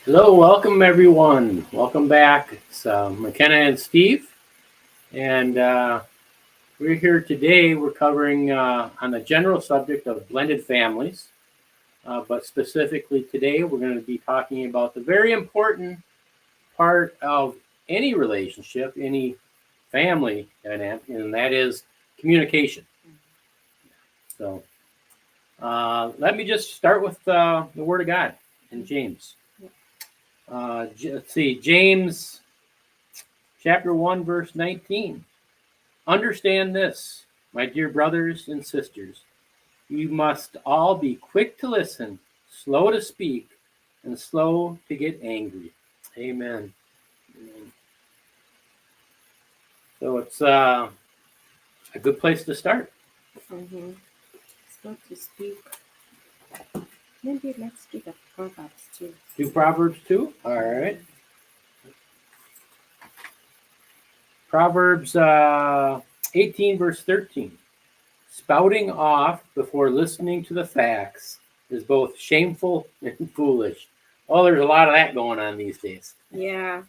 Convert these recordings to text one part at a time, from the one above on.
Hello, welcome everyone. Welcome back. It's McKenna and Steve, and we're here today. We're covering on the general subject of blended families, but specifically today, we're going to be talking about the very important part of any relationship, any family dynamic, and that is communication. So, let me just start with the Word of God in James. Let's see, James chapter 1, verse 19. Understand this, my dear brothers and sisters. You must all be quick to listen, slow to speak, and slow to get angry. Amen. So it's a good place to start. Mm-hmm. Slow to speak. Maybe let's do the Proverbs too. Do Proverbs 2? All right. Proverbs 18, verse 13. Spouting off before listening to the facts is both shameful and foolish. Oh, there's a lot of that going on these days. Yeah.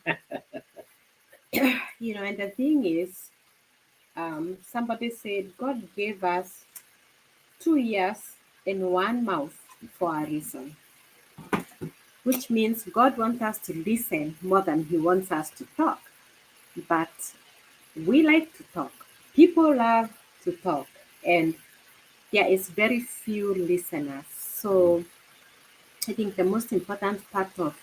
And the thing is, somebody said God gave us 2 ears and one mouth for a reason, which means God wants us to listen more than He wants us to talk. But we like to talk. People love to talk, and there is very few listeners. So I think the most important part of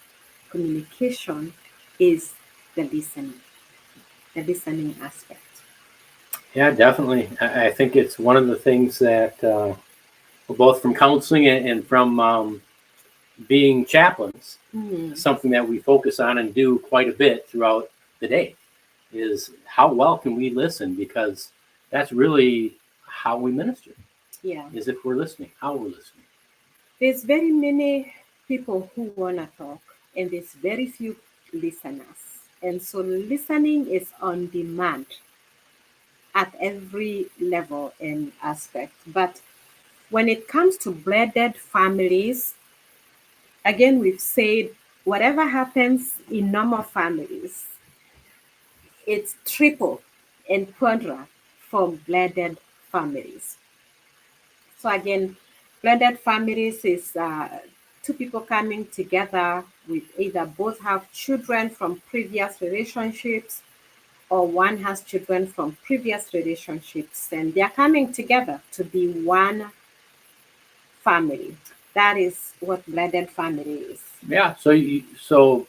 communication is the listening aspect. Yeah, definitely. I think it's one of the things that, both from counseling and from being chaplains, Mm, something that we focus on and do quite a bit throughout the day is how well can we listen, because that's really how we minister, yeah. is if we're listening, how we're listening. There's very many people who want to talk, and there's very few listeners. And so listening is on demand at every level and aspect. But when it comes to blended families, again, we've said whatever happens in normal families, it's triple and quadra for blended families. So again, blended families is two people coming together with either both have children from previous relationships or one has children from previous relationships and they're coming together to be one family. That is what blended family is. Yeah. So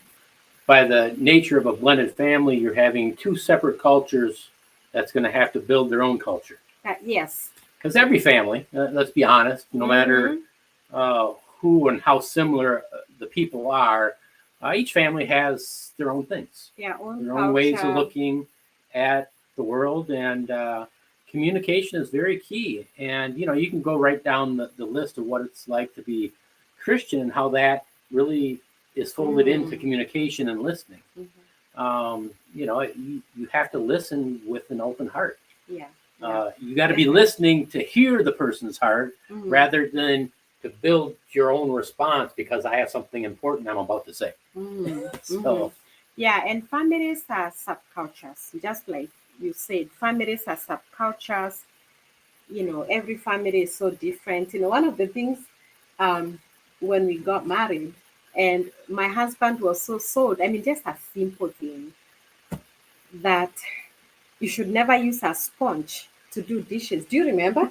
by the nature of a blended family, you're having two separate cultures that's going to have to build their own culture. Yes. Because every family, let's be honest, no matter Mm-hmm. who and how similar the people are, each family has their own things, Their own their own ways of culture. looking at the world, and communication is very key. And you can go right down the list of what it's like to be Christian and how that really is folded into Mm-hmm. communication and listening. You have to listen with an open heart. Yeah. Yeah. You got to be Definitely. listening to hear the person's heart Mm-hmm. rather than to build your own response because I have something important I'm about to say. Mm-hmm. So, Yeah, and families are subcultures, just like you said. Families are subcultures. Every family is so different. One of the things um, when we got married, and my husband was so sold. I mean, just a simple thing that you should never use a sponge to do dishes. Do you remember?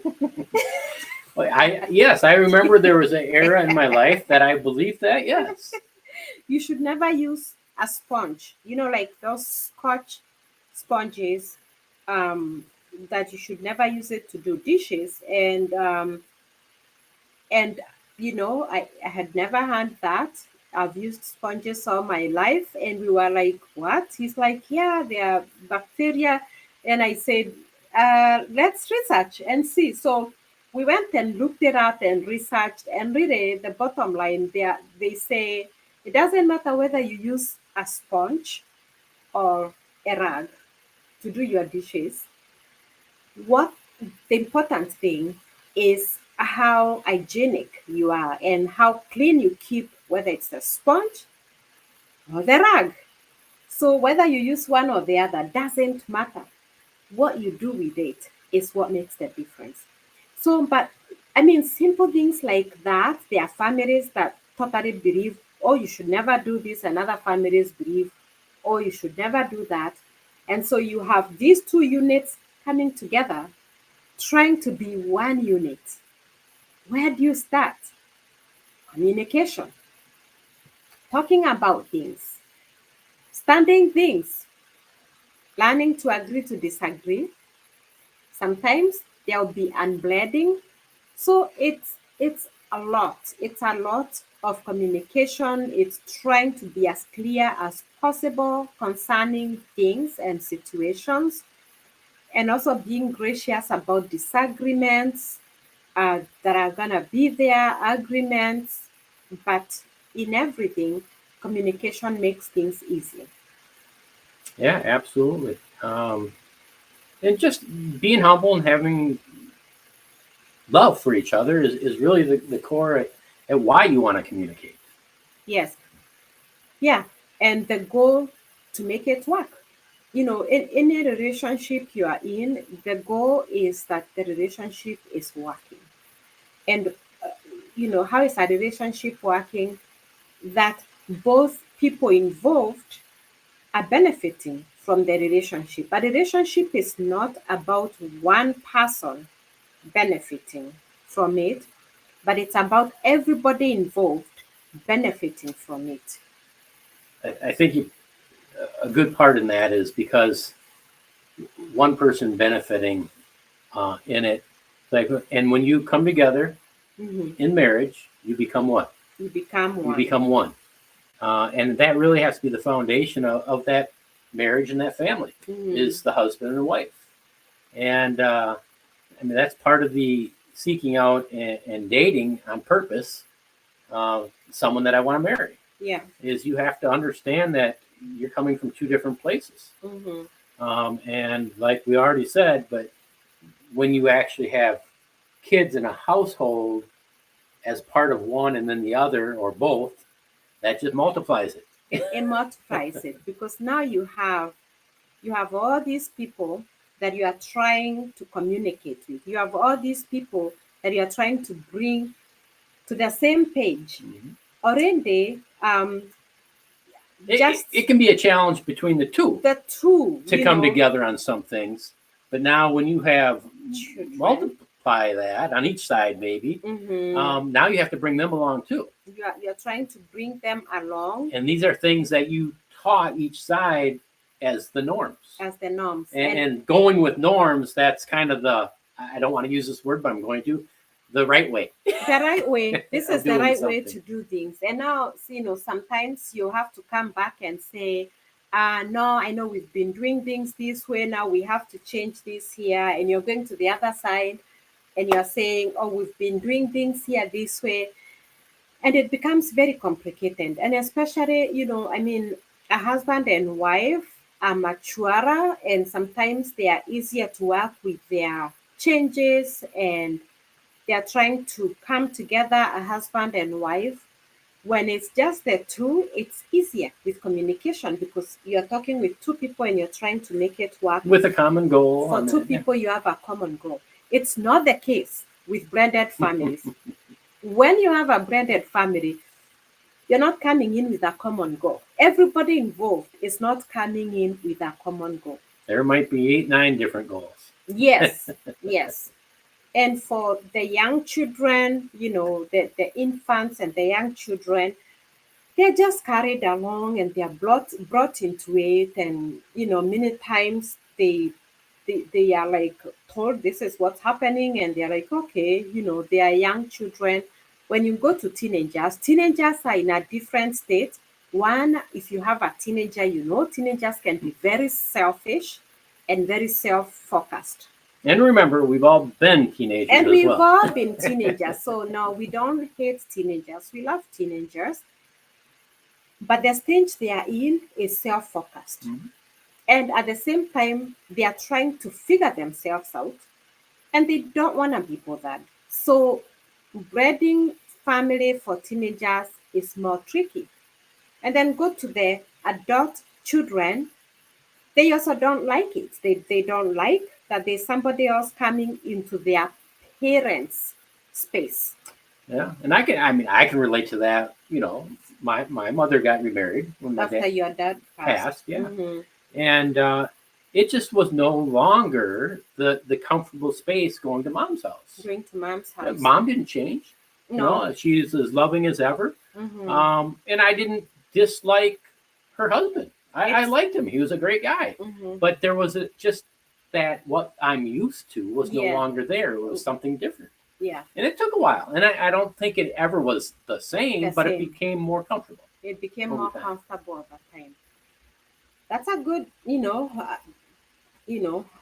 yes, I remember there was an era in my life that I believed that. Yes. You should never use a sponge. Like those Scotch sponges, um, that you should never use it to do dishes. And I had never had that. I've used sponges all my life, and we were like, "What?" He's like, "Yeah, they are bacteria." And I said, "Let's research and see." So we went and looked it up and researched, and really, the bottom line there, they say it doesn't matter whether you use a sponge or a rag to do your dishes. What the important thing is how hygienic you are and how clean you keep, whether it's a sponge or the rug. So whether you use one or the other doesn't matter. What you do with it is what makes the difference. So, but I mean, simple things like that, there are families that totally believe, oh, you should never do this, and other families believe, oh, you should never do that. And so you have these two units coming together, trying to be one unit. Where do you start? Communication, talking about things, standing things, learning to agree to disagree. Sometimes there'll be unbledding. So it's a lot. It's a lot of communication. It's trying to be as clear as possible concerning things and situations, and also being gracious about disagreements that are gonna be there, agreements, but in everything, communication makes things easier. Yeah, absolutely. And just being humble and having love for each other is really the core at why you want to communicate. Yes, yeah, and the goal to make it work. You know, in any relationship you are in, the goal is that the relationship is working. And, you know, how is a relationship working? That both people involved are benefiting from the relationship. A relationship is not about one person benefiting from it, but it's about everybody involved benefiting from it. I think a good part in that is because one person benefiting in it, like, and when you come together Mhm. in marriage, you become what? You become You one. become one. And that really has to be the foundation of that marriage and that family Mhm. is the husband and wife. And I mean, that's part of the seeking out and dating on purpose someone that I want to marry. Yeah. Is you have to understand that you're coming from two different places. Mm-hmm. And like we already said, but when you actually have kids in a household as part of one and then the other or both, that just multiplies it. It multiplies it because now you have all these people that you are trying to communicate with. You have all these people that you are trying to bring to the same page. Mm-hmm. Already, It can be a challenge between the two to come know, together on some things. But now when you have children. multiply that on each side, maybe, Mm-hmm. now you have to bring them along too. You're trying to bring them along And these are things that you taught each side as the norms. as the norms. And going with norms, that's kind of I don't want to use this word, but I'm going to, the right way. The right way. This of is the doing right way something. to do things. And now, you know, sometimes you have to come back and say, no, I know we've been doing things this way. Now we have to change this here. And you're going to the other side and you're saying, oh, we've been doing things here this way. And it becomes very complicated. And especially, you know, I mean, a husband and wife are maturer and sometimes they are easier to work with their changes, and they are trying to come together, a husband and wife. When it's just the two, it's easier with communication because you're talking with two people and you're trying to make it work. With a common goal. For two people, you have a common goal. It's not the case with blended families. When you have a blended family, you're not coming in with a common goal. Everybody involved is not coming in with a common goal. There might be 8, 9 different goals. Yes, yes. And for the young children, you know, the infants and the young children, they're just carried along and they're brought into it. And, you know, many times they are like told this is what's happening and they're like, okay, you know, they are young children. When you go to teenagers are in a different state. One, if you have a teenager, you know, teenagers can be very selfish and very self-focused. And remember, we've all been teenagers And as we've well. all been teenagers. So no, we don't hate teenagers. We love teenagers. But the stage they are in is self-focused. Mm-hmm. And at the same time, they are trying to figure themselves out and they don't want to be bothered. So breeding family for teenagers is more tricky. And then go to the adult children, they also don't like it. They don't like that there's somebody else coming into their parents' space. Yeah, and I can relate to that. You know, my mother got remarried when my After dad your dad passed. passed. Yeah, Mm-hmm. and it just was no longer the comfortable space going to mom's house. Going to mom's house. Mom didn't change. You No. know, she's as loving as ever. Mm-hmm. And I didn't dislike her husband. I It's liked him. He was a great guy. mm-hmm. But there was just that what I'm used to was no Yeah. longer there. It was something different. Yeah. And it took a while. And I don't think it ever was the same, The but it same. became more comfortable It became over more time. comfortable over time. That's a good,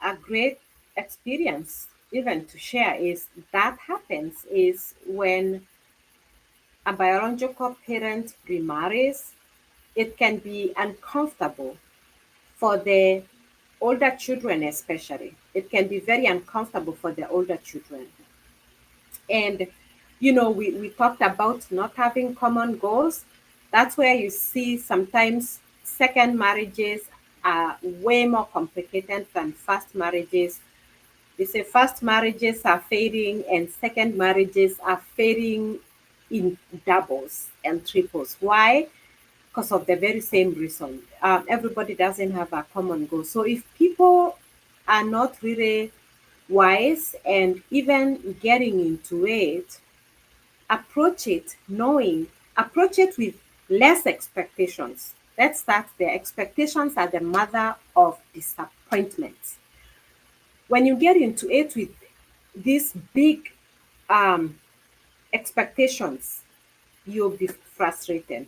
a great experience even to share is that happens is when a biological parent remarries, it can be uncomfortable for the older children, especially. It can be very uncomfortable for the older children. And, we talked about not having common goals. That's where you see sometimes second marriages are way more complicated than first marriages. They say first marriages are fading and second marriages are fading in doubles and triples. Why? Because of the very same reason. Everybody doesn't have a common goal. So if people are not really wise and even getting into it, approach it with less expectations. Let's start there. Expectations are the mother of disappointment. When you get into it with these big um, expectations, you'll be frustrated.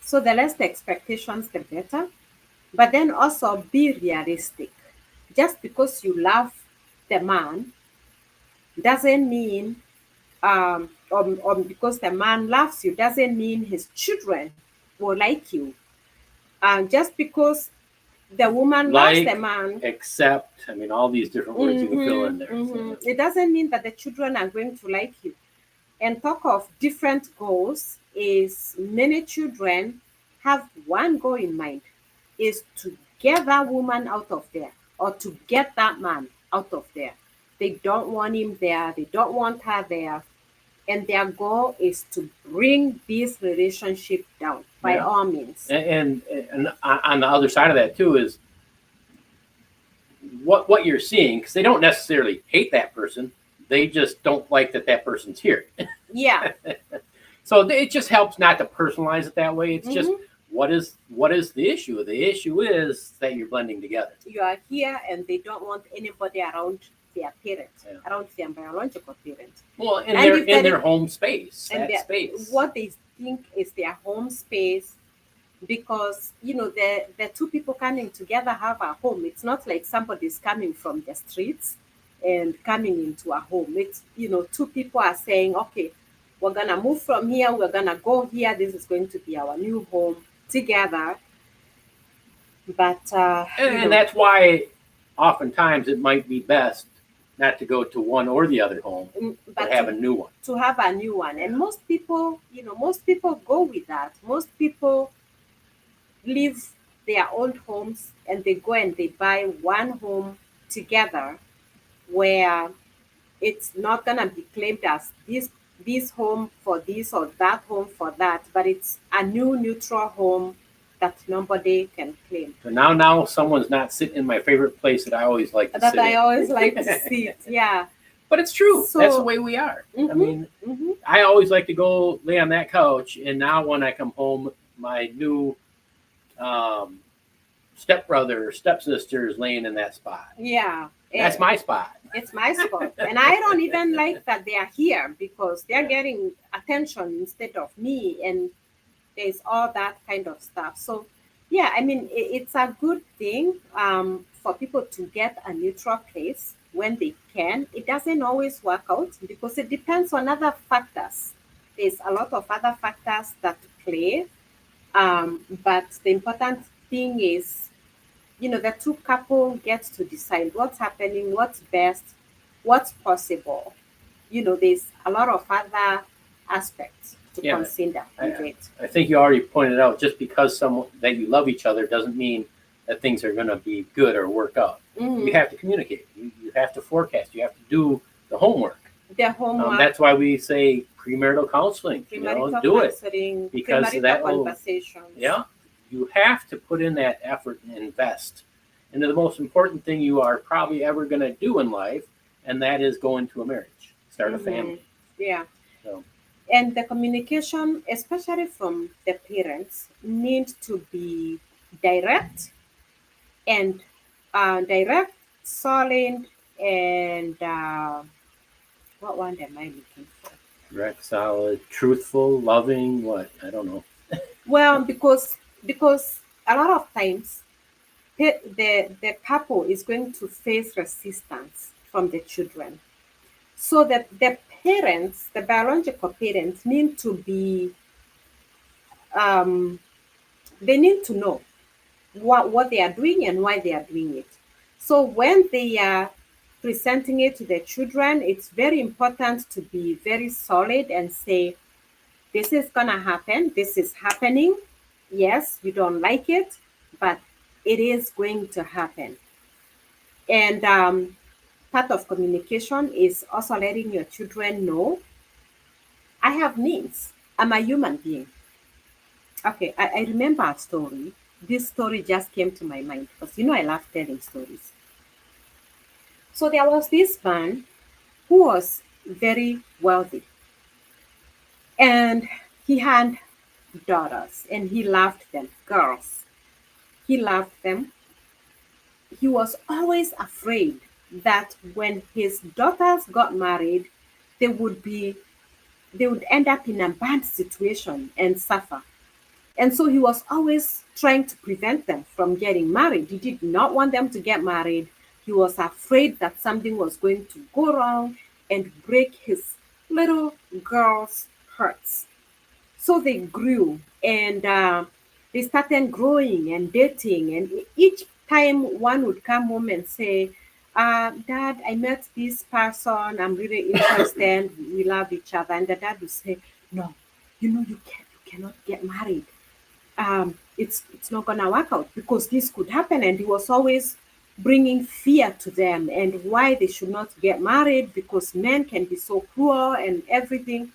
So the less the expectations, the better. But then also be realistic. Just because you love the man doesn't mean, or because the man loves you, doesn't mean his children will like you. Just because the woman loves the Like, man, accept, all these different words you can fill in there. it doesn't mean that the children are going to like you. And talk of different goals is many children have one goal in mind is to get that woman out of there or to get that man out of there. They don't want him there, they don't want her there, and their goal is to bring this relationship down by Yeah. all means. And on the other side of that too is what you're seeing, because they don't necessarily hate that person, they just don't like that person's here. Yeah. So it just helps not to personalize it that way. It's just Mhm. what is the issue? The issue is that you're blending together. You are here and they don't want anybody around their parents, Yeah. around their biological parents. Well, and And they're if in there their is- home space, And that space. what they think is their home space because the two people coming together have a home. It's not like somebody's coming from the streets and coming into a home. It's two people are saying, okay, we're gonna move from here, we're gonna go here, this is going to be our new home together. But And that's why oftentimes it might be best not to go to one or the other home, but have a new one. to have a new one. And most people go with that. Most people leave their old homes and they go and they buy one home together where it's not gonna be claimed as this home for this or that home for that, but it's a new neutral home that nobody can claim. So now someone's not sitting in my favorite place that I always like to That sit I in. always like to see. Yeah. But it's true. So- That's the way we are. Mhm. I always like to go lay on that couch, and now when I come home, my new stepbrother or stepsister is laying in that spot. Yeah. That's my spot. It's my spot. And I don't even like that they are here because they're getting attention instead of me. And there's all that kind of stuff. So, yeah, it's a good thing for people to get a neutral place when they can. It doesn't always work out because it depends on other factors. There's a lot of other factors that play. But the important thing is the two couple gets to decide what's happening, what's best, what's possible. There's a lot of other aspects to Yeah, consider with it. I think you already pointed out, just because someone that you love each other doesn't mean that things are going to be good or work out. You have to communicate. You have to forecast. You have to do the homework. The homework, That's why we say premarital counseling. premarital Do it counseling, because premarital that will. conversations. Yeah, you have to put in that effort and invest into the most important thing you are probably ever going to do in life, and that is go into a marriage, start a family. Yeah. So. And the communication, especially from the parents, needs to be direct and direct, solid, and what one am I looking for? Direct, solid, truthful, loving. What? I don't know. Well, because a lot of times the couple is going to face resistance from the children, so that the parents, the biological parents, need to be they need to know what they are doing and why they are doing it. So when they are presenting it to their children, it's very important to be very solid and say, this is gonna happen, this is happening. Yes, you don't like it, but it is going to happen. And part of communication is also letting your children know, I have needs. I'm a human being. Okay, I remember a story. This story just came to my mind because I love telling stories. So there was this man who was very wealthy, and he had daughters and he loved them, girls. He loved them. He was always afraid that when his daughters got married, they would be they would end up in a bad situation and suffer. And so he was always trying to prevent them from getting married. He did not want them to get married. He was afraid that something was going to go wrong and break his little girls' hearts. So they grew and they started growing and dating. And each time one would come home and say, Dad, I met this person. I'm really interested. We love each other. And the dad would say, no, you cannot get married. It's not gonna work out because this could happen. And he was always bringing fear to them and why they should not get married because men can be so cruel and everything.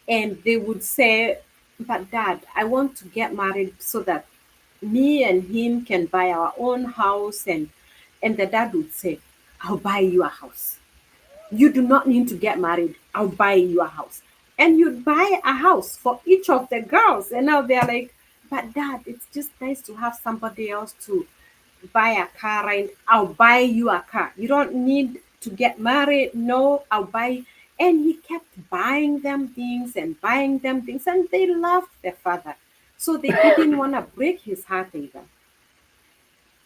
And they would say, but Dad, I want to get married so that me and him can buy our own house. And the dad would say, I'll buy you a house. You do not need to get married. I'll buy you a house. And you'd buy a house for each of the girls. And now they're like, but Dad, it's just nice to have somebody else to buy a car, and I'll buy you a car. You don't need to get married. No, I'll buy. And he kept buying them things and buying them things. And they loved their father. So they didn't want to break his heart either.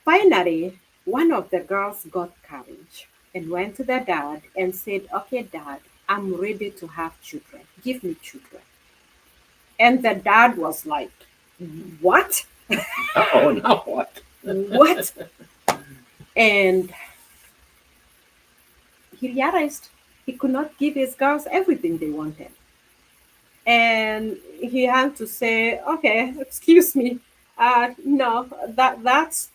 Finally, one of the girls got courage and went to the dad and said, okay, Dad, I'm ready to have children. Give me children. And the dad was like, what? Oh, now what? What? And he realized he could not give his girls everything they wanted. And he had to say, okay, excuse me. No, that's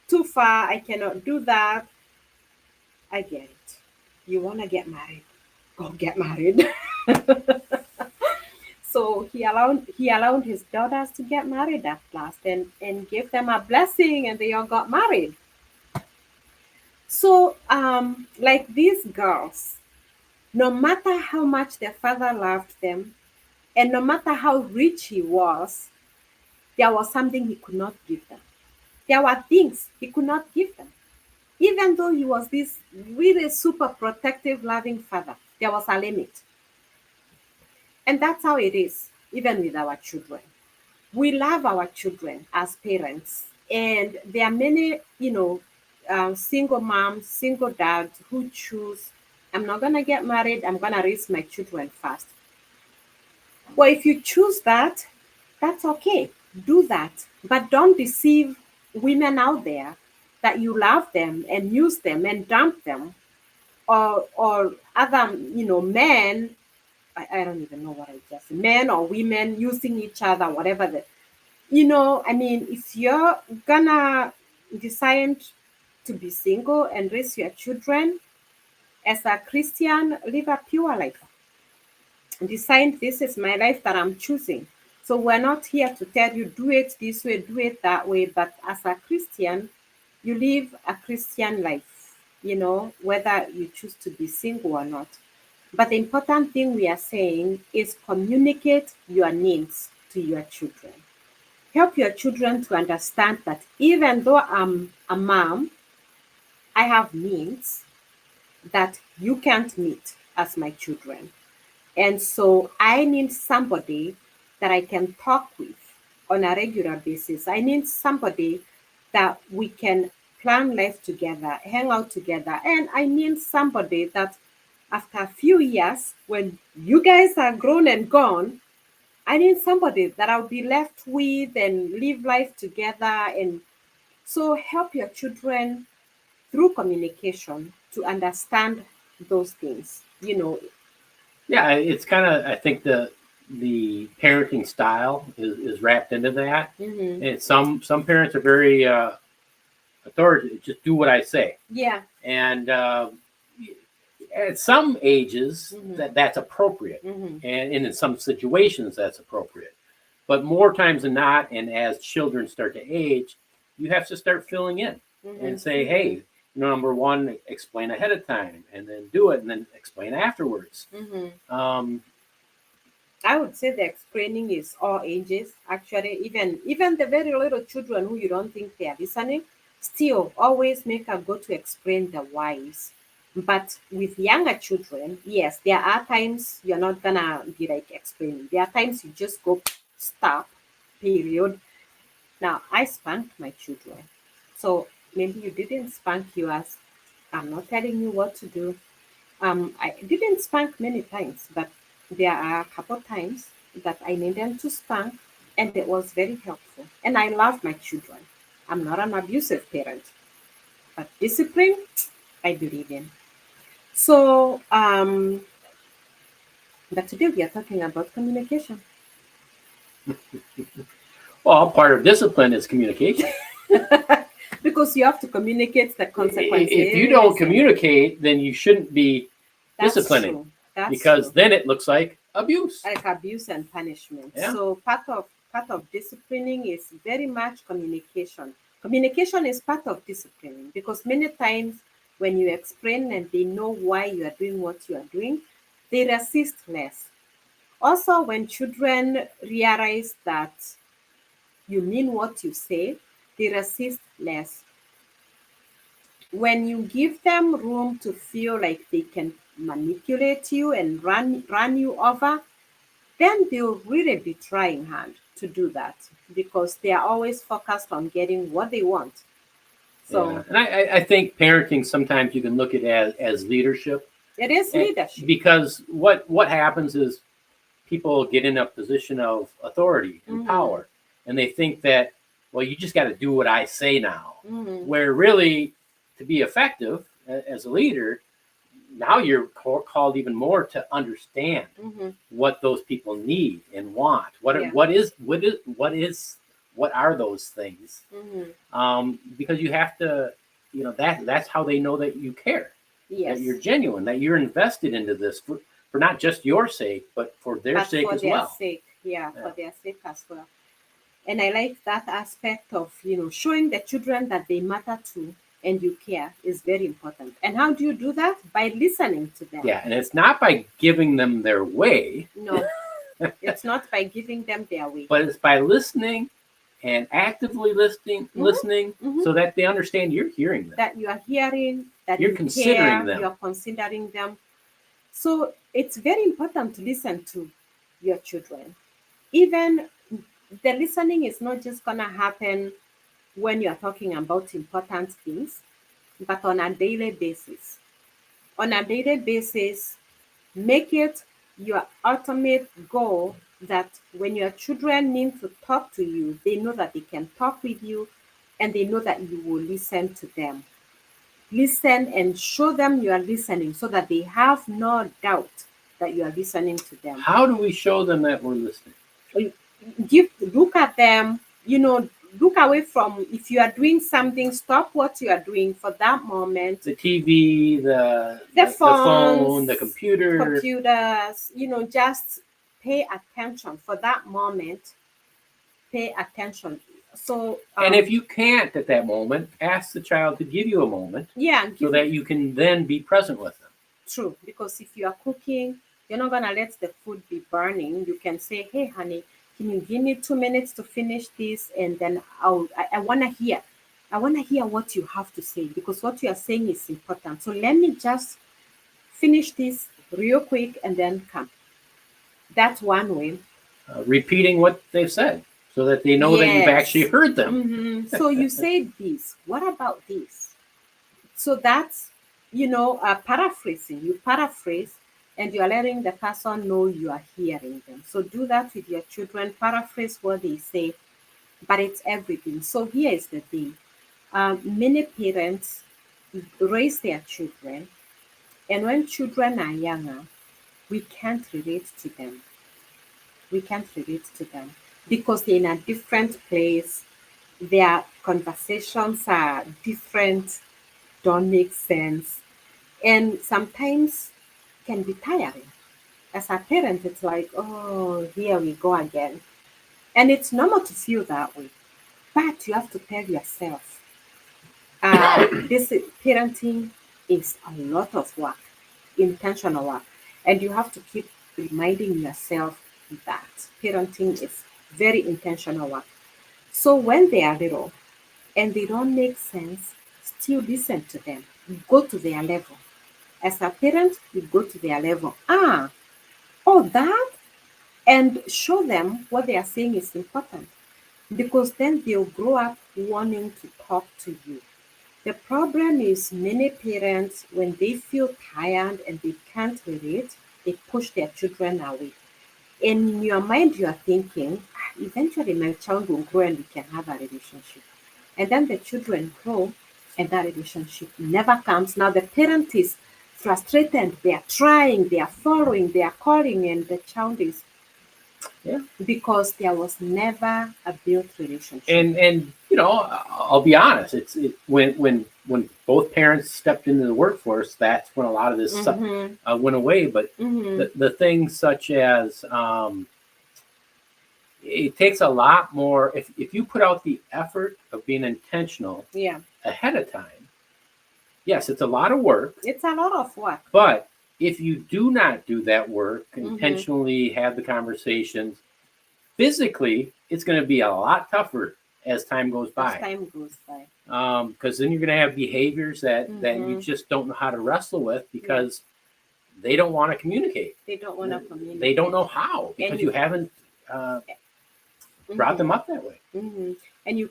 too far. I cannot do that. I get it. You want to get married? Go get married. So he allowed his daughters to get married at last and gave them a blessing, and they all got married. So like these girls, no matter how much their father loved them, and no matter how rich he was, there was something he could not give them. There were things he could not give them. Even though he was this really super protective, loving father, there was a limit. And that's how it is, even with our children. We love our children as parents. And there are many, single moms, single dads who choose, I'm not going to get married, I'm going to raise my children first. Well, if you choose that, that's okay. Do that. But don't deceive women out there that you love them and use them and dump them, or other men I don't even know what I just said. Men or women using each other, whatever I mean, if you're gonna decide to be single and raise your children as a Christian, live a pure life. Decide this is my life that I'm choosing. So we're not here to tell you do it this way, do it that way. But as a Christian, you live a Christian life, whether you choose to be single or not. But the important thing we are saying is communicate your needs to your children. Help your children to understand that even though I'm a mom, I have needs that you can't meet as my children. And so I need somebody that I can talk with on a regular basis. I need somebody that we can plan life together, hang out together. And I need somebody that after a few years, when you guys are grown and gone, I need somebody that I'll be left with and live life together. And so help your children through communication to understand those things. Yeah, it's kind of, I think the parenting style is wrapped into that. Mm-hmm. And some parents are very authoritative, just do what I say. Yeah. And at some ages, that's appropriate. And in some situations, that's appropriate. But more times than not, and as children start to age, you have to start filling in and say, hey, number one, explain ahead of time, and then do it, and then explain afterwards. I would say the explaining is all ages. Actually, even the very little children who you don't think they are listening, still always make a go to explain the whys. But with younger children, yes, there are times you're not gonna be like explaining. There are times you just go stop, period. Now I spanked my children. So maybe you didn't spank yours. I'm not telling you what to do. I didn't spank many times, but there are a couple times that I needed to spank, and it was very helpful. And I love my children. I'm not an abusive parent, but discipline, I believe in. So, but today we are talking about communication. Well, part of discipline is communication. Because you have to communicate the consequences. If you don't communicate, then you shouldn't be disciplining. True. That's because true. then it looks like abuse. Like abuse and punishment. Yeah. So part of disciplining is very much communication. Communication is part of disciplining because many times when you explain and they know why you are doing what you are doing, they resist less. Also, when children realize that you mean what you say, they resist less. When you give them room to feel like they can manipulate you and run you over, then they'll really be trying hard to do that because they are always focused on getting what they want. So, yeah. And I think parenting, sometimes you can look at it as leadership. It is leadership. Because what happens is people get in a position of authority and power, and they think that, well, you just got to do what I say now. Where really, to be effective as a leader, now you're called even more to understand what those people need and want. What are those things? Because you have to, that's how they know that you care. Yes. That you're genuine, that you're invested into this for not just your sake, but for their sake as well. For their sake as well. And I like that aspect of, showing the children that they matter to and you care is very important. And how do you do that? By listening to them. Yeah, and it's not by giving them their way. No, it's not by giving them their way. But it's by listening and actively listening so that they understand you're hearing them. That you are hearing, that you're considering them. You're considering them. So it's very important to listen to your children. Even the listening is not just going to happen when you're talking about important things, but on a daily basis. On a daily basis, make it your ultimate goal that when your children need to talk to you, they know that they can talk with you and they know that you will listen to them. Listen and show them you are listening so that they have no doubt that you are listening to them. How do we show them that we're listening? Look at them, look away from, if you are doing something, stop what you are doing for that moment. The TV, The the phones, phone, the computers, just pay attention for that moment. Pay attention. So, and if you can't at that moment, ask the child to give you a moment, so that you can then be present with them. True, because if you are cooking, you're not gonna let the food be burning. You can say, "Hey, honey, can you give me 2 minutes to finish this?" And then I wanna hear. I wanna hear what you have to say, because what you are saying is important. So let me just finish this real quick and then come. That's one way. Repeating what they've said, so that they know that you've Yes. actually heard them. So you say this. What about this? So that's, paraphrasing. You paraphrase, and you are letting the person know you are hearing them. So do that with your children. Paraphrase what they say, but it's everything. So here is the thing. Many parents raise their children, and when children are younger, we can't relate to them. We can't relate to them because they're in a different place. Their conversations are different, don't make sense, and sometimes can be tiring. As a parent, it's like, oh, here we go again. And it's normal to feel that way. But you have to tell yourself, this parenting is a lot of work, intentional work. And you have to keep reminding yourself that parenting is very intentional work. So when they are little and they don't make sense, still listen to them. Go to their level. As a parent, you go to their level. That, and show them what they are saying is important, because then they'll grow up wanting to talk to you. The problem is many parents, when they feel tired and they can't relate, they push their children away. In your mind, you are thinking, eventually my child will grow and we can have a relationship. And then the children grow and that relationship never comes. Now the parent is frustrated. They are trying, they are following, they are calling, and the child is, because there was never a built relationship. And I'll be honest. When both parents stepped into the workforce, that's when a lot of this stuff went away. But the things such as it takes a lot more if you put out the effort of being intentional ahead of time. Yes, it's a lot of work. It's a lot of work. But if you do not do that work, intentionally have the conversations, physically, it's going to be a lot tougher as time goes by. Because then you're going to have behaviors that you just don't know how to wrestle with, because they don't want to communicate. They don't want to communicate. They don't know how, because you haven't brought them up that way. And you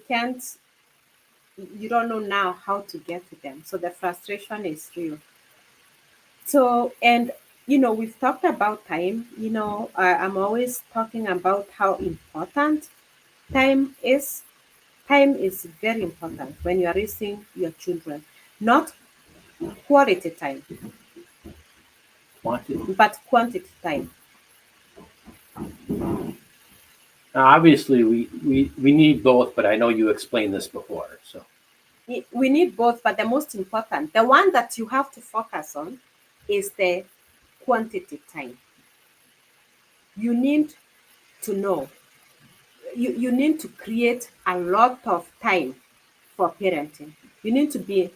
don't know now how to get to them. So the frustration is real. So, and we've talked about time. I'm always talking about how important time is. Time is very important when you are raising your children. Not quality time, but quantity time. Now, obviously, we need both, but I know you explained this before. So we need both, but the most important, the one that you have to focus on, is the quantity time. You need to know. You need to create a lot of time for parenting. You need to be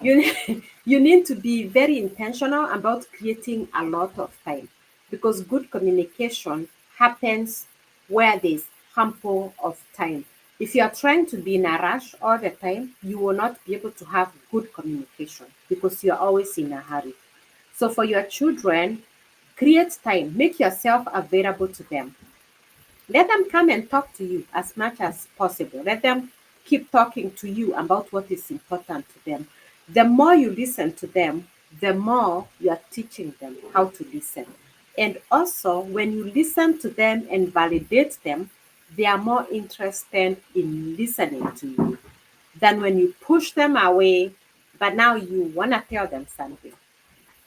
you need to be very intentional about creating a lot of time, because good communication happens where there's ample of time. If you are trying to be in a rush all the time, you will not be able to have good communication, because you are always in a hurry. So for your children, create time. Make yourself available to them. Let them come and talk to you as much as possible. Let them keep talking to you about what is important to them. The more you listen to them, the more you are teaching them how to listen. And also, when you listen to them and validate them, they are more interested in listening to you than when you push them away, but now you want to tell them something.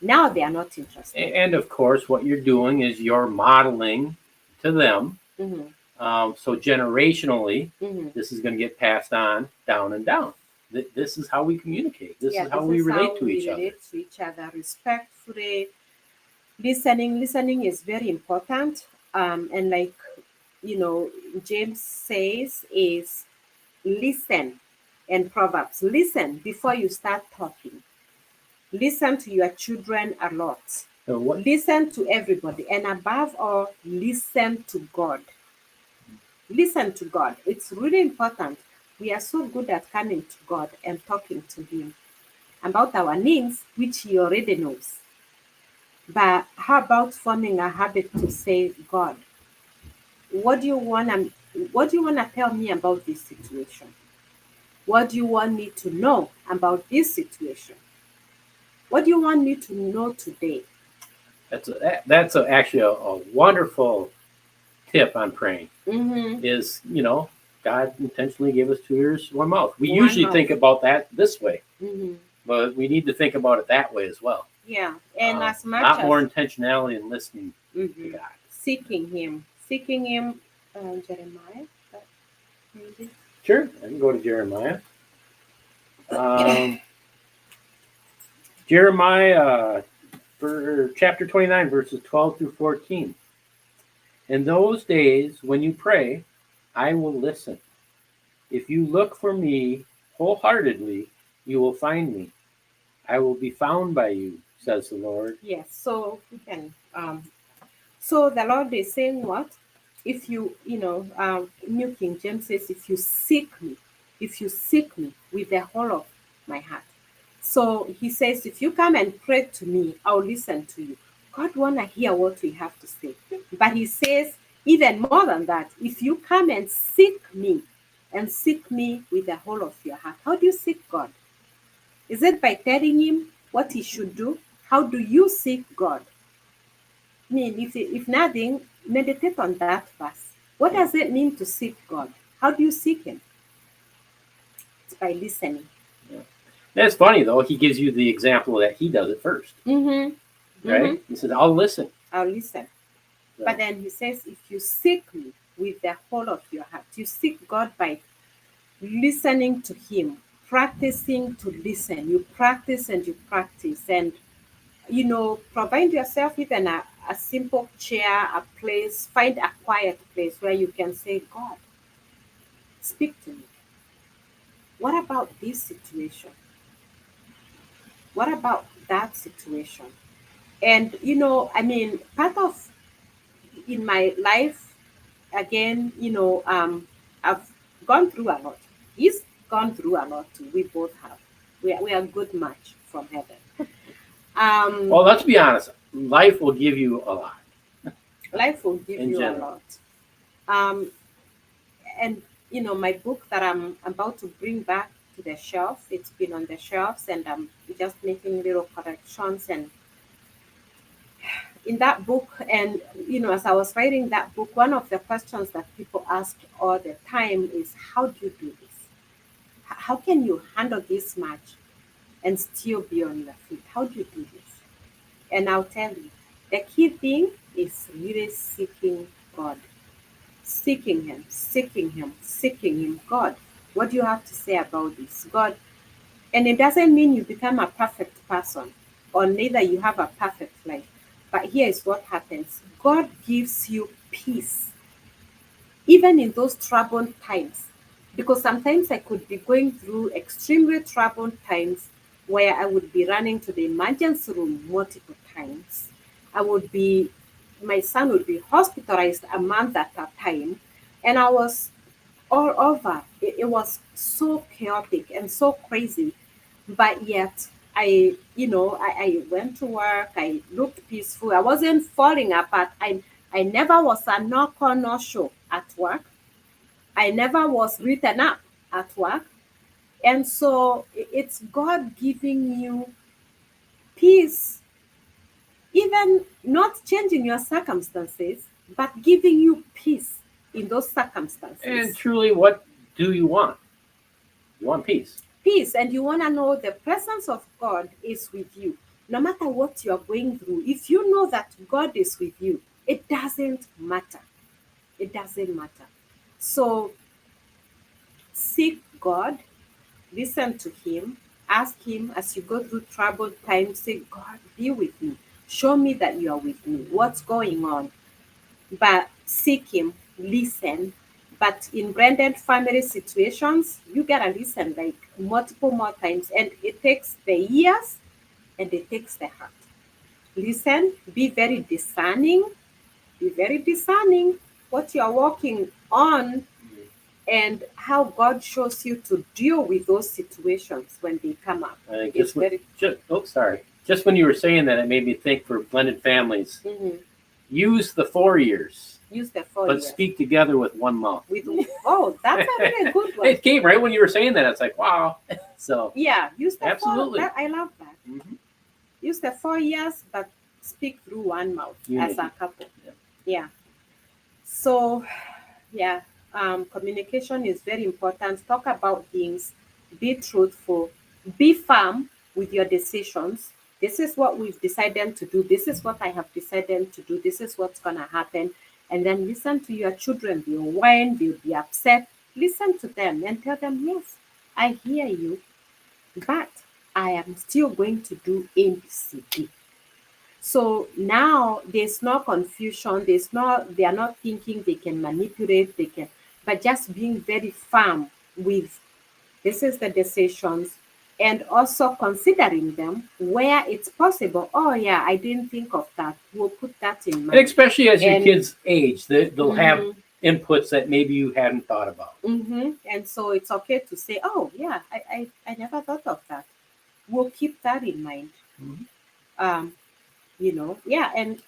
Now they are not interested. And of course, what you're doing is you're modeling to them. Mm-hmm. So generationally, Mm-hmm. this is going to get passed on down and down. This is how we communicate. This Yeah, is how this we is relate how to we each other. relate to each other respectfully. Listening is very important. And like, James says is listen. And Proverbs, listen before you start talking. Listen to your children a lot. So what? Listen to everybody. And above all, listen to God. Listen to God. It's really important. We are so good at coming to God and talking to Him about our needs, which He already knows. But how about forming a habit to say, God, what do you wanna tell me about this situation? What do you want me to know about this situation? What do you want me to know today? That's actually a wonderful tip on praying. Mm-hmm. Is God intentionally gave us 2 ears, 1 mouth. We One usually mouth. think about that this way, Mm-hmm. but we need to think about it that way as well. Yeah, and as much Not as more intentionality in listening to Mhm. God. Seeking Him, Jeremiah. Maybe. Sure, I can go to Jeremiah. Jeremiah, for chapter 29, verses 12 through 14. In those days, when you pray, I will listen. If you look for me wholeheartedly, you will find me. I will be found by you, says the Lord. Yes. So we can. So the Lord is saying what? If New King James says, if you seek me with the whole of my heart. So He says, if you come and pray to me, I'll listen to you. God wanna hear what we have to say, but He says even more than that. If you come and seek me with the whole of your heart, how do you seek God? Is it by telling Him what He should do? How do you seek God? I mean, if nothing, meditate on that verse. What does it mean to seek God? How do you seek Him? It's by listening. Yeah. That's funny, though. He gives you the example that he does it first. Mm-hmm. Right? Mm-hmm. He says, I'll listen. I'll listen. So, But then He says, if you seek me with the whole of your heart, you seek God by listening to Him, practicing to listen. You practice and you practice. And provide yourself even a simple chair, a place, find a quiet place where you can say, God, speak to me. What about this situation? What about that situation? And, part of in my life, again, I've gone through a lot. He's gone through a lot too. We both have. We are a good match from heaven. well, let's be honest. Life will give you a lot. Life will give In you general. a lot. Um, and my book that I'm about to bring back to the shelf, it's been on the shelves, and I'm just making little corrections. And in that book, and as I was writing that book, one of the questions that people ask all the time is, how do you do this? How can you handle this much and still be on your feet? How do you do this? And I'll tell you, the key thing is really seeking God. Seeking Him, seeking Him, seeking Him. God, what do you have to say about this? God, and it doesn't mean you become a perfect person, or neither you have a perfect life. But here is what happens: God gives you peace, even in those troubled times. Because sometimes I could be going through extremely troubled times where I would be running to the emergency room multiple times. My son would be hospitalized a month at a time, and I was all over. It was so chaotic and so crazy, but yet I went to work. I looked peaceful. I wasn't falling apart. I never was a knock on no show at work. I never was written up at work. And so it's God giving you peace, even not changing your circumstances, but giving you peace in those circumstances. And truly, what do you want? You want peace. Peace, and you want to know the presence of God is with you. No matter what you're going through, if you know that God is with you, it doesn't matter. It doesn't matter. So seek God, listen to Him, ask Him as you go through troubled times, say, God, be with me. Show me that you are with me. What's going on? But seek Him, listen. But in blended family situations, you gotta listen like multiple more times, and it takes the ears and it takes the heart. Listen, be very discerning, be very discerning what you're working on and how God shows you to deal with those situations when they come up. I It's guess very just when you were saying that, it made me think for blended families, use the 4 years, use the 4 but years. speak together with one mouth. That's a very good one. It came right when you were saying that. It's like, wow. So Yeah, use the absolutely. 4. I love that. Use the 4 years, but speak through one mouth Unity. as a couple. Yeah. So, yeah, communication is very important. Talk about things. Be truthful. Be firm with your decisions. This is what we've decided to do. This is what I have decided to do. This is what's going to happen. And then listen to your children. They'll whine, they'll be upset. Listen to them and tell them, yes, I hear you, but I am still going to do ABCD. So now there's no confusion. They are not thinking they can manipulate, but just being very firm with this is the decisions and also considering them where it's possible. Oh yeah, I didn't think of that. We'll put that in mind. And especially as your kids age, they'll have inputs that maybe you hadn't thought about. And so it's okay to say, oh yeah, I never thought of that. We'll keep that in mind. And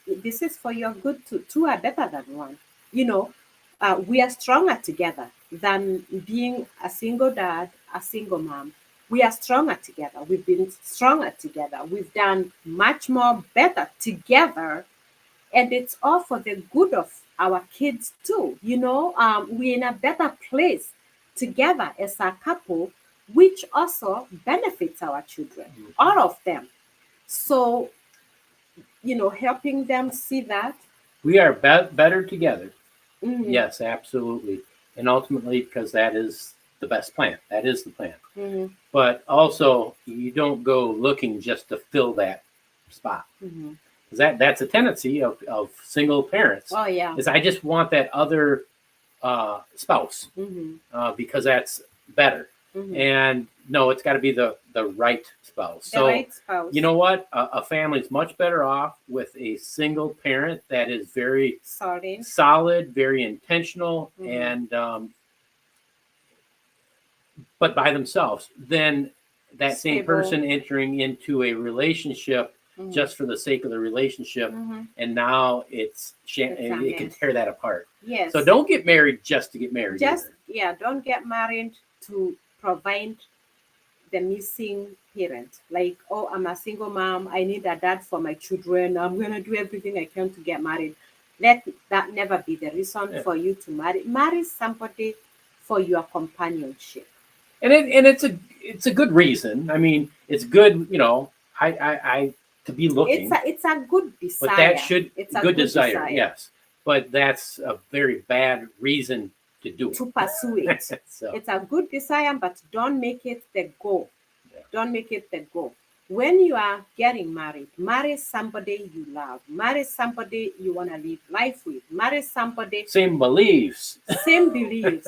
this is for your good. Two are better than one. We are stronger together than being a single dad, a single mom. We are stronger together. We've been stronger together. We've done much more better together, and it's all for the good of our kids too. We're in a better place together as a couple, which also benefits our children, all of them. So helping them see that. We are better together. Yes, absolutely. And ultimately, because that is the best plan. That is the plan. But also, you don't go looking just to fill that spot. That's a tendency of single parents. Oh, yeah. Is I just want that other spouse because that's better. And no, it's got to be the right spouse. Right spouse. You know what? A family is much better off with a single parent that is very solid, very intentional, and but by themselves than that same person entering into a relationship just for the sake of the relationship, and now it can tear that apart. Yes. So don't get married just to get married. Don't get married to provide the missing parent. Like, oh, I'm a single mom. I need a dad for my children. I'm gonna do everything I can to get married. Let that never be the reason for you to marry. Marry somebody for your companionship. And it's a good reason. I mean, it's good. I to be looking. It's a good desire. But that it's a good desire. Yes, but that's a very bad reason to do it. To pursue it. So. It's a good desire, but don't make it the goal. Don't make it the goal. When you are getting married, marry somebody you love. Marry somebody you want to live life with. Marry somebody. Same beliefs. Same beliefs.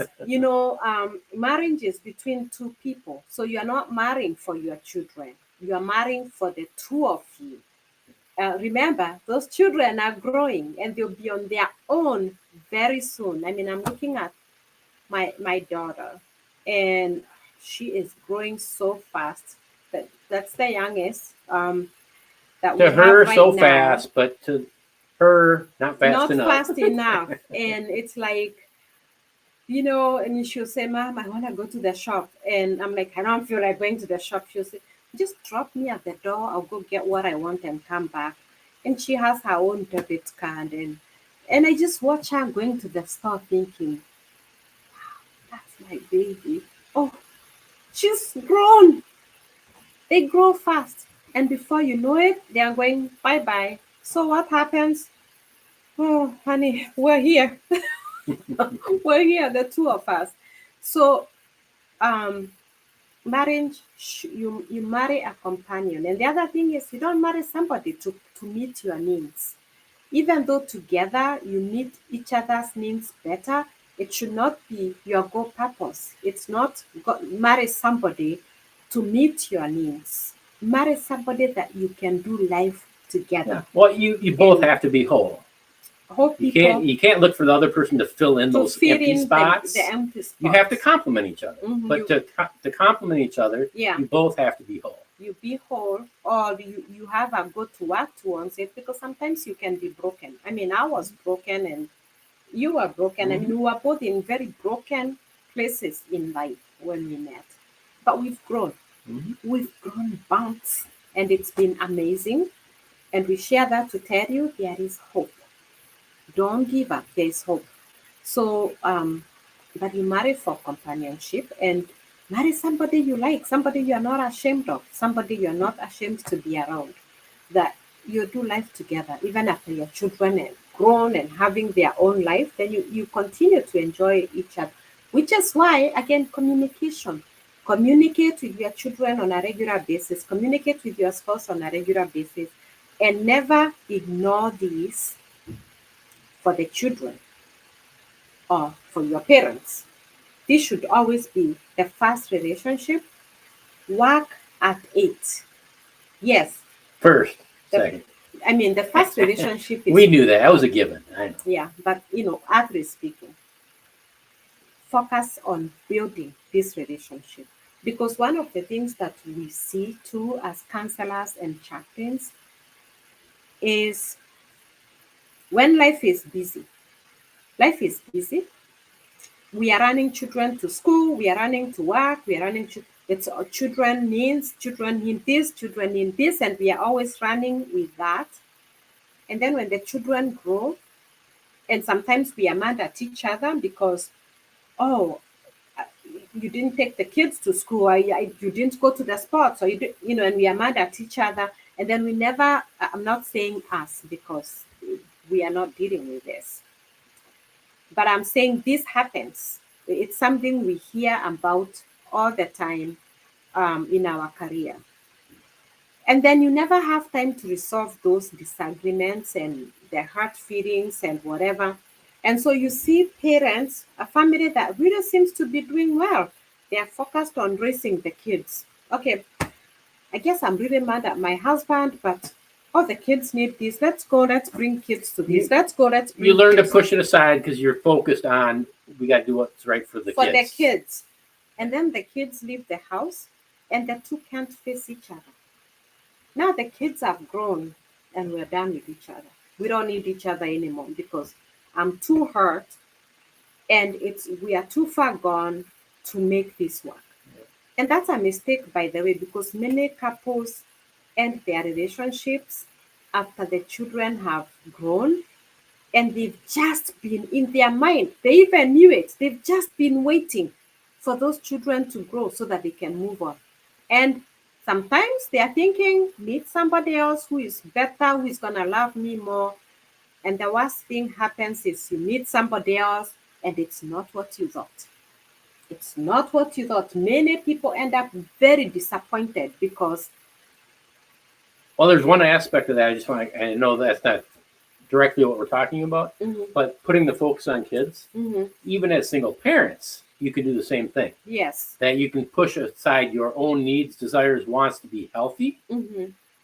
Marriage is between two people. So you're not marrying for your children. You are marrying for the two of you. Remember, those children are growing and they'll be on their own very soon. I mean, I'm looking at my daughter, and she is growing so fast. That's the youngest. That to her, right so now. Fast, but to her, not fast enough. Not fast enough. And it's like, and she'll say, Mom, I want to go to the shop. And I'm like, I don't feel like going to the shop. She'll say, just drop me at the door. I'll go get what I want and come back. And she has her own debit card. And I just watch her going to the store thinking, that's my baby. Oh, she's grown. They grow fast. And before you know it, they are going bye-bye. So what happens? Oh, honey, we're here. We're here, the two of us. So um marriage, you marry a companion. And the other thing is, you don't marry somebody to meet your needs. Even though together you meet each other's needs better, it should not be your goal purpose. It's not marry somebody to meet your needs. Marry somebody that you can do life together. Well, you both And have to be whole. whole You people can't look for the other person to fill in to those fill empty in spots. the empty spots. You have to complement each other. Mhm, But to complement each other, Yeah. you both have to be whole. You be whole, or you have a go to work towards it, because sometimes you can be broken. I mean, I was broken and you were broken. I mean, we were both in very broken places in life when we met. But we've grown. Mhm. We've grown bunks, and it's been amazing. And we share that to tell you there is hope. Don't give up. There is hope. So, but you marry for companionship, and marry somebody you like, somebody you are not ashamed of, somebody you are not ashamed to be around, that you do life together. Even after your children are grown and having their own life, then you continue to enjoy each other, which is why, again, communication. Communicate with your children on a regular basis, communicate with your spouse on a regular basis, and never ignore these for the children or for your parents. This should always be the first relationship. Work at it. Yes. First, The, second. I mean, the first relationship is. We knew that. That was a given. I know. Yeah, but artfully speaking, focus on building this relationship. Because one of the things that we see too as counselors and chaplains is when life is busy. Life is busy. We are running children to school, we are running to work, we are running it's our children need this, and we are always running with that. And then when the children grow, and sometimes we are mad at each other because, oh, uh, you didn't take the kids to school, or you didn't go to the sports, or and we are mad at each other, and then we never. I'm not saying us because we are not dealing with this. But I'm saying this happens. It's something we hear about all the time in our career. And then you never have time to resolve those disagreements and the hurt feelings and whatever. And so you see parents, a family that really seems to be doing well. They are focused on raising the kids. Okay, I guess I'm really mad at my husband, but all the kids need this. Let's bring kids to this. Let's bring You learn to kids push it aside because you're focused on we got to do what's right for the kids. the kids. And then the kids leave the house and the two can't face each other. Now the kids have grown and we're done with each other. We don't need each other anymore because I'm too hurt and we are too far gone to make this work. And that's a mistake, by the way, because many couples end their relationships after the children have grown, and they've just been in their mind. They even knew it. They've just been waiting for those children to grow so that they can move on. And sometimes they are thinking, meet somebody else who is better, who is going to love me more. And the worst thing happens is you meet somebody else and it's not what you thought. It's not what you thought. Many people end up very disappointed because. Well, there's one aspect of that. I know that's not directly what we're talking about, but putting the focus on kids, even as single parents, you can do the same thing. Yes. That you can push aside your own needs, desires, wants to be healthy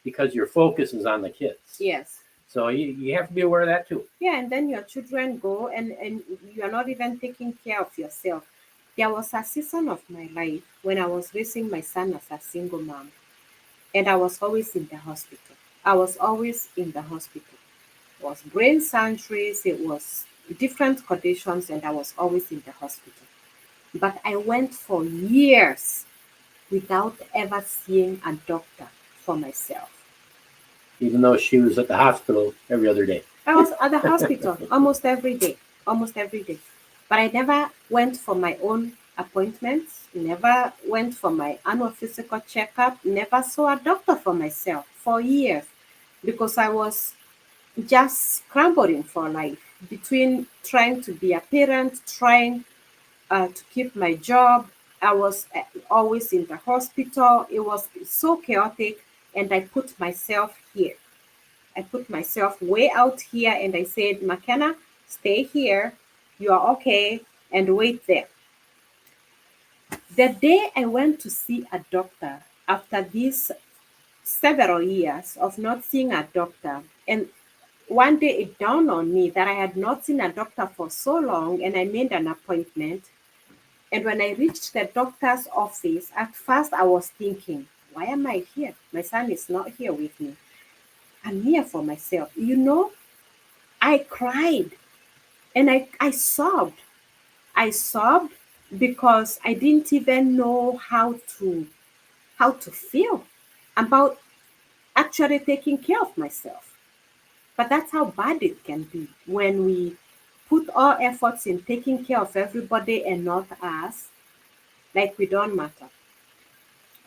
because your focus is on the kids. Yes. So you have to be aware of that too. Yeah, and then your children go and you are not even taking care of yourself. There was a season of my life when I was raising my son as a single mom, and I was always in the hospital. It was brain surgeries, it was different conditions, and I was always in the hospital. But I went for years without ever seeing a doctor for myself. Even though she was at the hospital every other day. I was at the hospital almost every day. But I never went for my own appointments, never went for my annual physical checkup, never saw a doctor for myself for years because I was just scrambling for life between trying to be a parent, trying to keep my job. I was always in the hospital. It was so chaotic, and I put myself here. I put myself way out here, and I said, McKenna, stay here. You are okay, and wait there. The day I went to see a doctor after these several years of not seeing a doctor, and one day it dawned on me that I had not seen a doctor for so long, and I made an appointment. And when I reached the doctor's office, at first I was thinking, why am I here? My son is not here with me. I'm here for myself. I cried and I sobbed. I sobbed because I didn't even know how to feel about actually taking care of myself. But that's how bad it can be when we put our efforts in taking care of everybody and not us, like we don't matter.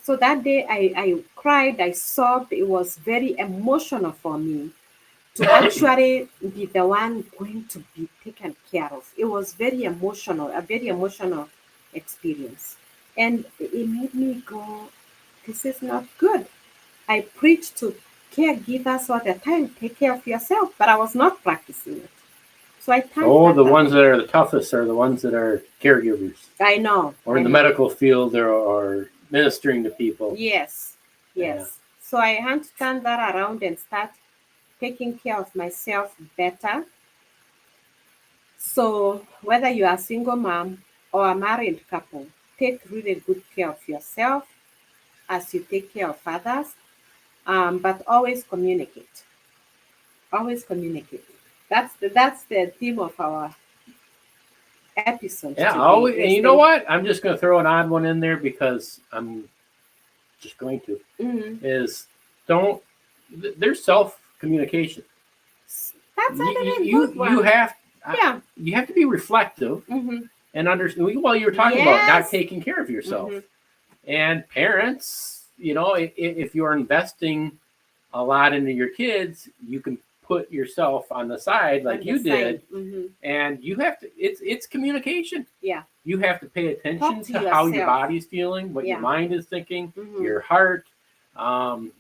So that day I cried, I sobbed. It was very emotional for me to actually be the one going to be taken care of. It was a very emotional experience. And it made me go, this is not good. I preach to caregivers all the time, take care of yourself, but I was not practicing it. So I thanked Oh, that the away. ones that are the toughest are the ones that are caregivers I know. or in I the know. medical field or ministering to people. Yes, Yeah. yes. So I had to turn that around and start taking care of myself better. So whether you are a single mom or a married couple, take really good care of yourself as you take care of others, but always communicate. Always communicate. That's the theme of our episode Yeah, today. always, and you know what? I'm just going to throw an odd one in there because I'm just going to. Mhm. Is don't there's self communication. That's a really You good one. you have Yeah. you have to be reflective Mm-hmm. and understand. Well, you were talking about not Yes. taking care of yourself, Mm-hmm. and parents. If you're investing a lot into your kids, you can put yourself on the side like On the you did, side. Mm-hmm. and you have to. It's communication. Yeah. You have to pay attention Talk to to how your yourself. body's feeling, what your Yeah. mind is thinking, Mm-hmm. your heart,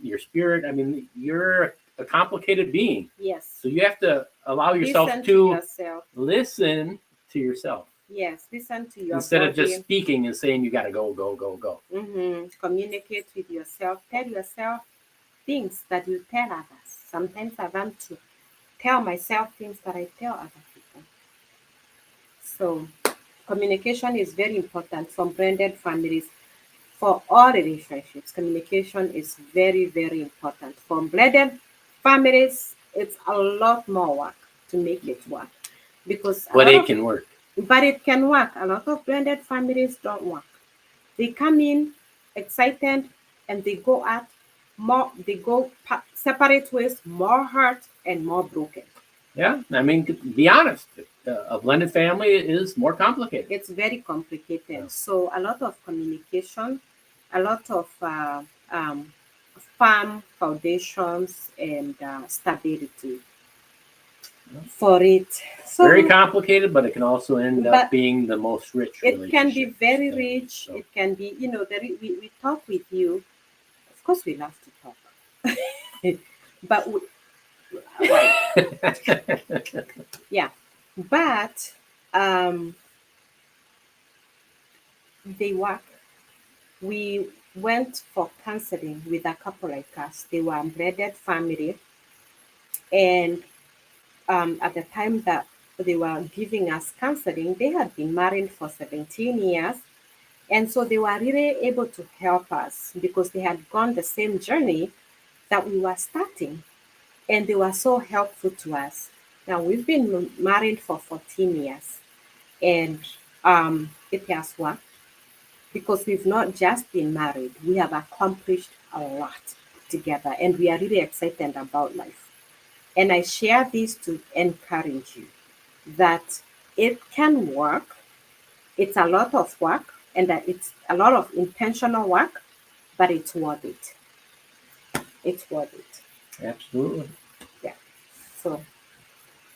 your spirit. I mean, you're a complicated being. Yes. So you have to allow yourself Listen to to yourself. listen to yourself Yes. Listen to your instead body. of just speaking and saying you got to go, go, go, go. Mm-hmm. Communicate with yourself. Tell yourself things that you tell others. Sometimes I want to tell myself things that I tell other people. So communication is very important from blended families. For all relationships, communication is very, very important. For blended families, it's a lot more work to make it work because But it can work. but it can work. A lot of blended families don't work. They come in excited and they go out more. They go separate ways, more hurt and more broken. Yeah, I mean, to be honest, a blended family is more complicated. It's very complicated. Yeah. So a lot of communication, a lot of firm foundations and stability for it. So Very complicated, but it can also end up but being the most rich it can be relationship. very rich. So. It can be, we talk with you. Of course, we love to talk, but yeah, but they work. We went for counseling with a couple like us. They were a blended family, and at the time that they were giving us counseling, they had been married for 17 years. And so they were really able to help us because they had gone the same journey that we were starting. And they were so helpful to us. Now, we've been married for 14 years, and it has worked because we've not just been married, we have accomplished a lot together, and we are really excited about life. And I share this to encourage you that it can work. It's a lot of work, and that it's a lot of intentional work, but it's worth it. It's worth it. Absolutely. Yeah. So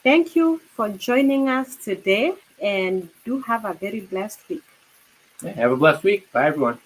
thank you for joining us today, and do have a very blessed week. Yeah, have a blessed week. Bye, everyone.